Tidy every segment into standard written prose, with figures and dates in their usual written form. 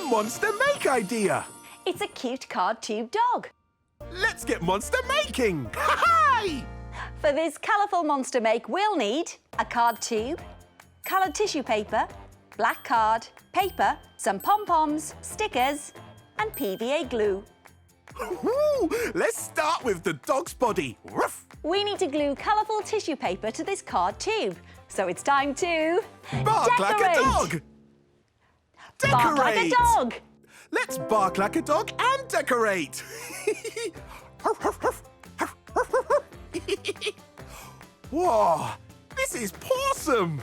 monster make idea! It's a cute card tube dog. Let's get monster making! Hi! For this colourful monster make, we'll need a card tube, coloured tissue paper, black card, paper, some pom-poms, stickers and PVA glue. Let's start with the dog's body. Ruff. We need to glue colourful tissue paper to this card tube. So it's time to Bark decorate. like a dog! Decorate! Bark like a dog! Let's bark like a dog and decorate! Whoa! This is awesome!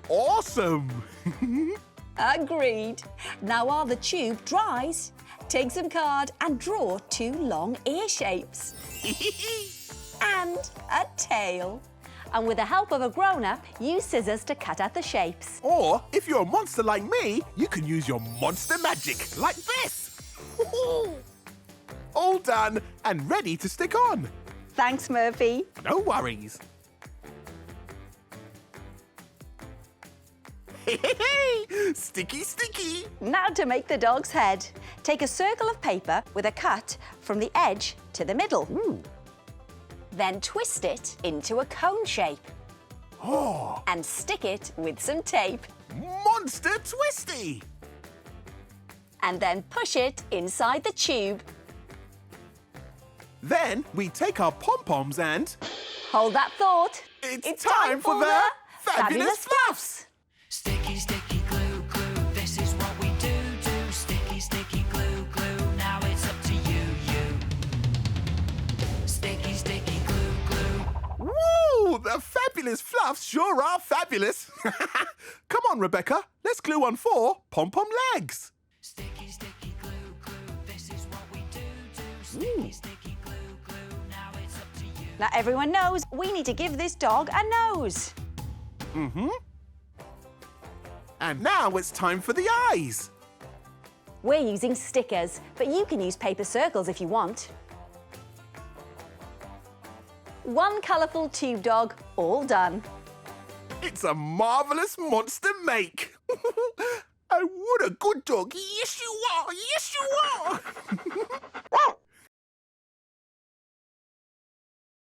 Awesome! Agreed. Now while the tube dries, take some card and draw 2 long ear shapes. And a tail. And with the help of a grown-up, use scissors to cut out the shapes. Or, if you're a monster like me, you can use your monster magic, like this! All done and ready to stick on. Thanks, Murphy. No worries. Sticky, sticky! Now to make the dog's head. Take a circle of paper with a cut from the edge to the middle. Ooh. Then twist it into a cone shape. Oh! And stick it with some tape. Monster Twisty! And then push it inside the tube. Then we take our pom-poms and... Hold that thought. It's time for the Fabulous Fluffs! Sticky, sticky, glue, glue, this is what we do. Sticky, sticky, glue, glue, now it's up to you. Sticky, sticky, glue, glue. Woo! The Fabulous Fluffs sure are fabulous! Come on, Rebecca, let's glue on 4 pom-pom legs. Sticky, sticky, glue, glue, this is what we do. Sticky, sticky, glue, glue, now it's up to you. Now everyone knows we need to give this dog a nose. Mm-hmm. And now it's time for the eyes. We're using stickers, but you can use paper circles if you want. 1 colourful tube dog, all done. It's a marvellous monster make. And what a good dog. Yes, you are. Yes, you are.